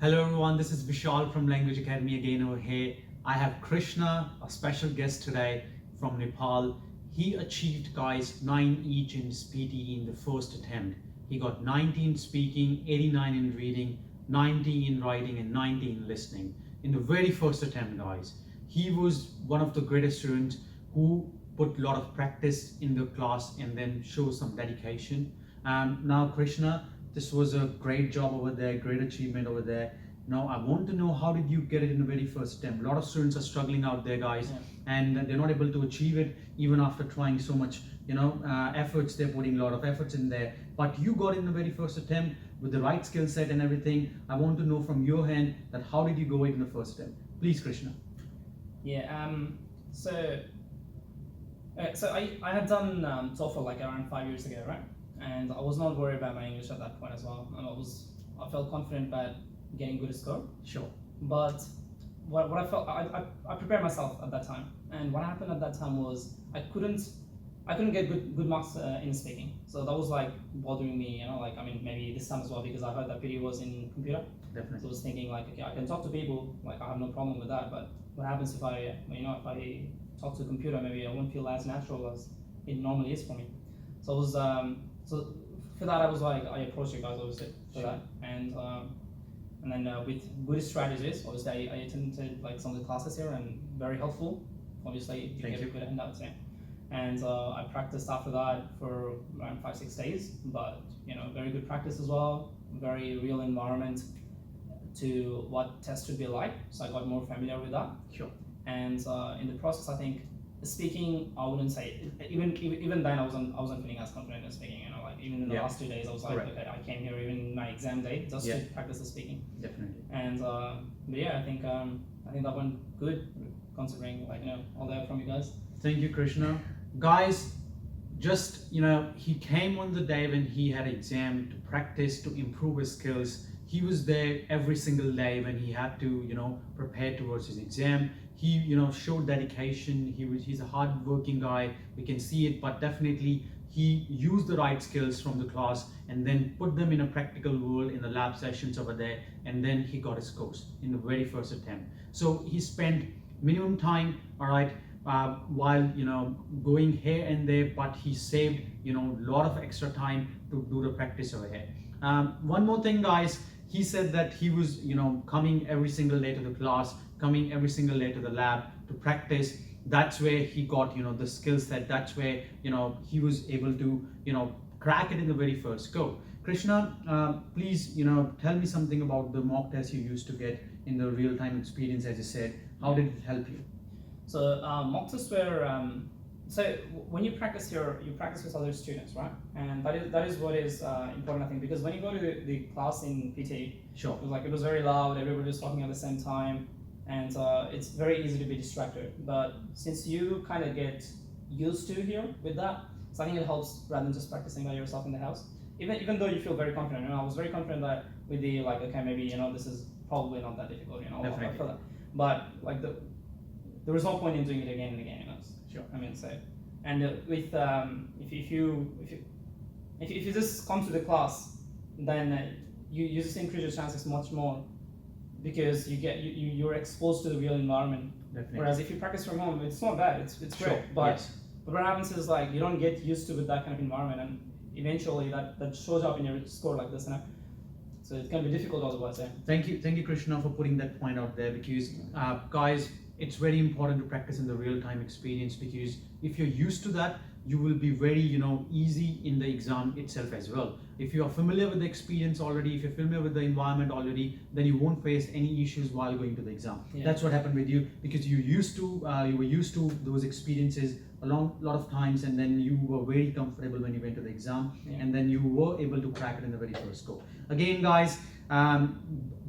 Hello everyone, this is Vishal from Language Academy again over here. I have Krishna, a special guest today from Nepal. He achieved, guys, 9 each in his PTE in the first attempt. He got 90 in speaking, 89 in reading, 90 in writing and 90 in listening in the very first attempt, guys. He was one of the greatest students who put a lot of practice in the class and then show some dedication. Now Krishna, this was a great job over there, great achievement over there. Now I want to know, how did you get it in the very first attempt? A lot of students are struggling out there, guys, and they're not able to achieve it even after trying so much, efforts. They're putting a lot of efforts in there, but you got it in the very first attempt with the right skill set and everything. I want to know from your hand that how did you go it in the first attempt? Please, Krishna. So I had done TOEFL like around 5 years ago, right? And I was not worried about my English at that point as well, and I felt confident about getting good score. Sure. But what I felt, I prepared myself at that time, and what happened at that time was I couldn't get good marks in speaking. So that was like bothering me, maybe this time as well, because I heard that PTE was in computer. Definitely. So I was thinking like, okay, I can talk to people, like I have no problem with that, but what happens if I talk to a computer, maybe I won't feel as natural as it normally is for me. So I was so for that I was like, I approached you guys obviously for that, and then with good strategies, obviously I attended like some of the classes here and very helpful. Obviously you get good handouts, and I practiced after that for around 5-6 days, but very good practice as well, very real environment to what tests should be like, so I got more familiar with that. Sure. And in the process, I think speaking, I wouldn't say, even then I wasn't feeling as confident in speaking. Even in the last 2 days, I was like, okay, I came here even in my exam day just to practice the speaking. Definitely. And but yeah, I think that went good, considering all that from you guys. Thank you, Krishna. Guys, just he came on the day when he had exam to practice, to improve his skills. He was there every single day when he had to prepare towards his exam. He showed dedication. He's a hard-working guy. We can see it, but definitely he used the right skills from the class and then put them in a practical world in the lab sessions over there, and then he got his scores in the very first attempt. So he spent minimum time, all right, while going here and there, but he saved a lot of extra time to do the practice over here. One more thing, guys, he said that he was coming every single day to the class, coming every single day to the lab to practice. That's where he got the skill set. That's where he was able to crack it in the very first go. Krishna, please tell me something about the mock test you used to get in the real-time experience. As you said, how did it help you? So mock tests were so when you practice here, you practice with other students, right? And that is what is important, I think, because when you go to the class in PTE, sure, it was very loud, everybody was talking at the same time, and it's very easy to be distracted. But since you kind of get used to here with that, so I think it helps rather than just practicing by yourself in the house. Even though you feel very confident, I was very confident that with the okay, maybe this is probably not that difficult, Definitely. I feel that. But there was no point in doing it again and again, Sure. And with if you just come to the class, then you just increase your chances much more, because you're exposed to the real environment. Definitely. Whereas if you practice from home, it's not bad, it's great. Sure. But what happens is you don't get used to with that kind of environment, and eventually that shows up in your score like this, so it can be difficult otherwise. Thank you, Krishna, for putting that point out there, because guys, it's very important to practice in the real-time experience, because if you're used to that, you will be very easy in the exam itself as well. If you are familiar with the experience already, if you're familiar with the environment already, then you won't face any issues while going to the exam. That's what happened with you, because you were used to those experiences a lot of times, and then you were very comfortable when you went to the exam, and then you were able to crack it in the very first go. Again, guys,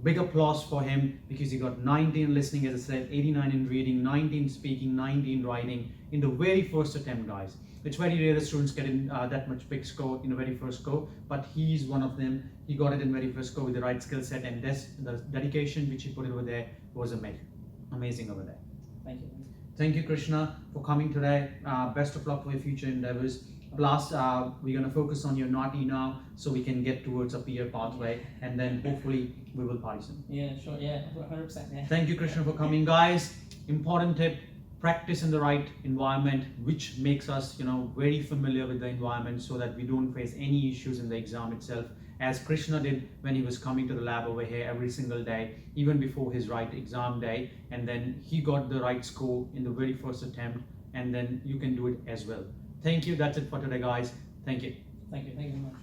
big applause for him, because he got 90 in listening, as I said, 89 in reading, 90 in speaking, 90 in writing in the very first attempt, guys. It's very rare that students get in that much big score in the very first go, but he's one of them. He got it in very first go with the right skill set, and the dedication which he put over there was amazing over there. Thank you. Thank you, Krishna, for coming today. Best of luck for your future endeavors. Plus, we're going to focus on your NAATI now, so we can get towards a peer pathway, and then hopefully we will party soon. Yeah, sure. Yeah, 100%. Yeah. Thank you, Krishna, for coming, guys. Important tip: practice in the right environment, which makes us, very familiar with the environment, so that we don't face any issues in the exam itself, as Krishna did when he was coming to the lab over here every single day, even before his right exam day, and then he got the right score in the very first attempt, and then you can do it as well. Thank you. That's it for today, guys. Thank you. Thank you very much.